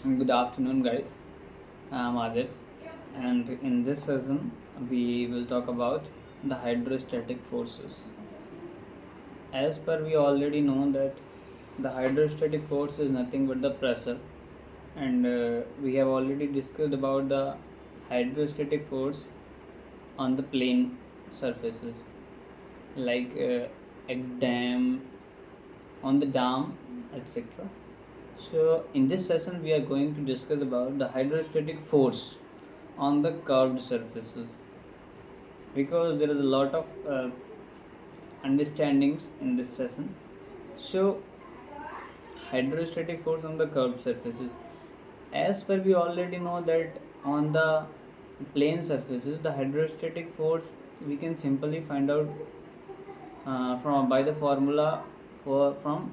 Good afternoon, guys. I'm Adesh, and in this session, we will talk about the hydrostatic forces. As per we already know that the hydrostatic force is nothing but the pressure, and we have already discussed about the hydrostatic force on the plane surfaces, like a dam, on the dam, etc. So in this session we are going to discuss about the hydrostatic force on the curved surfaces, because there is a lot of understandings in this session. So hydrostatic force on the curved surfaces, as per we already know that on the plane surfaces the hydrostatic force we can simply find out from by the formula for from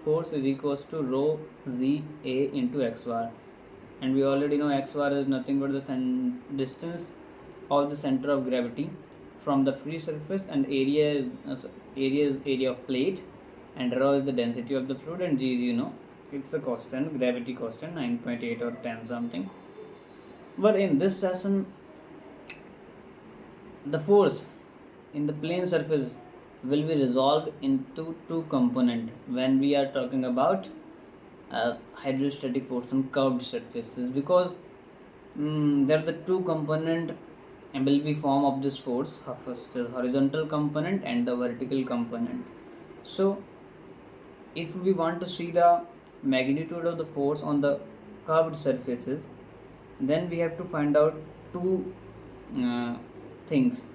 force is equals to rho z a into x bar, and we already know x bar is nothing but the distance of the center of gravity from the free surface, and area of plate, and rho is the density of the fluid, and g is, it's a constant, gravity constant 9.8 or 10 something. But in this session the force in the plane surface will be resolved into two component when we are talking about hydrostatic force on curved surfaces, because there are the two component will be form of this force. First is horizontal component and the vertical component. So if we want to see the magnitude of the force on the curved surfaces, then we have to find out two uh, things.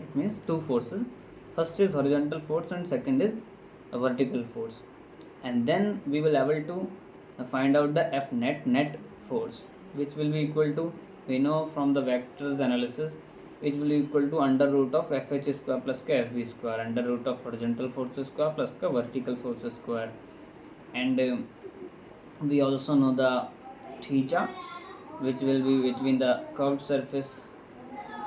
It means two forces. First is horizontal force and second is a vertical force, and then we will able to find out the F net force, which will be equal to, we know from the vectors analysis, which will be equal to under root of FH square plus K FV square, under root of horizontal force square plus K vertical force square. And we also know the theta, which will be between the curved surface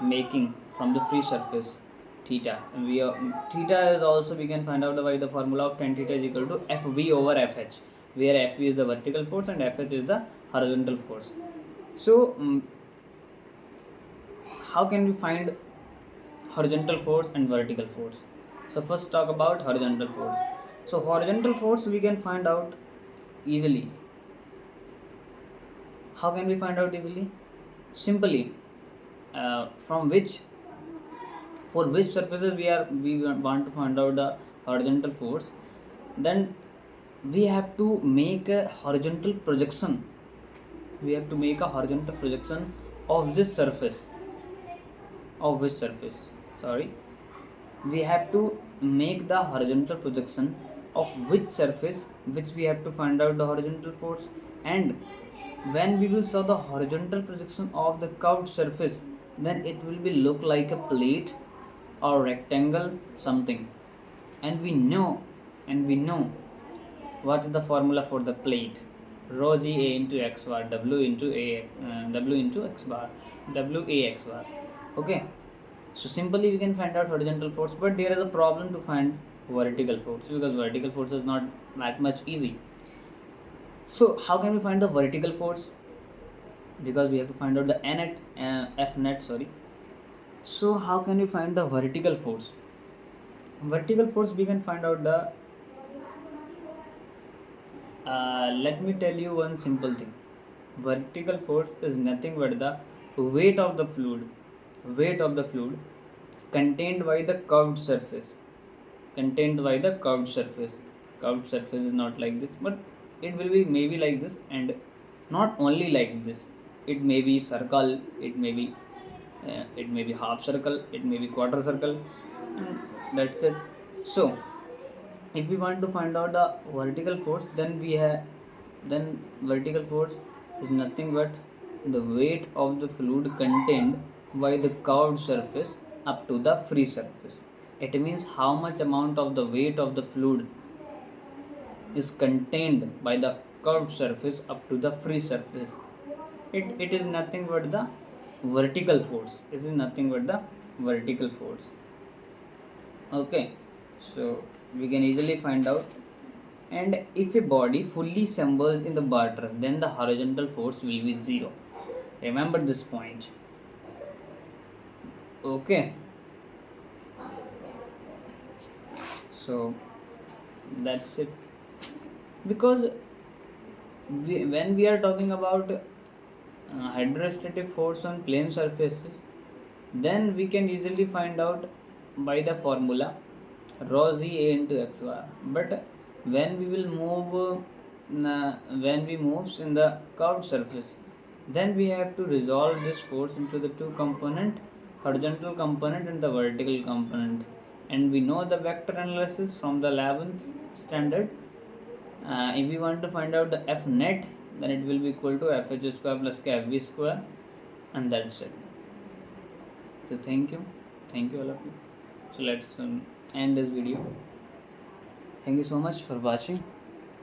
making from the free surface theta. And theta is also, we can find out by the formula of tan theta is equal to Fv over Fh, where Fv is the vertical force and Fh is the horizontal force. So how can we find horizontal force and vertical force? So first talk about horizontal force. So horizontal force we can find out easily. How can we find out easily? Simply, from which, for which surfaces we want to find out the horizontal force, then we have to make a horizontal projection. We have to make a horizontal projection of this surface. Of which surface? Sorry, we have to make the horizontal projection of which surface, which we have to find out the horizontal force. And when we will show the horizontal projection of the curved surface, then it will be look like a plate or rectangle something. And we know what is the formula for the plate: rho g a into x bar, w into x bar, w a x bar. Okay, so simply we can find out horizontal force, but there is a problem to find vertical force, because vertical force is not that much easy. So how can we find the vertical force? Because we have to find out the F net, sorry. So how can we find the vertical force? Vertical force we can find out the let me tell you one simple thing. Vertical force is nothing but the weight of the fluid contained by the curved surface. Curved surface is not like this, but it will be maybe like this, and not only like this. It may be circle, it may be half circle, it may be quarter circle, and that's it. So if we want to find out the vertical force, then vertical force is nothing but the weight of the fluid contained by the curved surface up to the free surface. It means how much amount of the weight of the fluid is contained by the curved surface up to the free surface. It is nothing but the vertical force. It is nothing but the vertical force. Okay, so we can easily find out. and if a body fully submerged in the water, then the horizontal force will be 0. Remember this point. Okay, so that's it. Because when we are talking about hydrostatic force on plane surfaces, then we can easily find out by the formula rho z a into x bar. But when we will move when we moves in the curved surface, then we have to resolve this force into the two component, horizontal component and the vertical component. And we know the vector analysis from the 11th standard. If we want to find out the f net, then it will be equal to fh square plus kv square, and that's it. So thank you all of you. So let's end this video. Thank you so much for watching.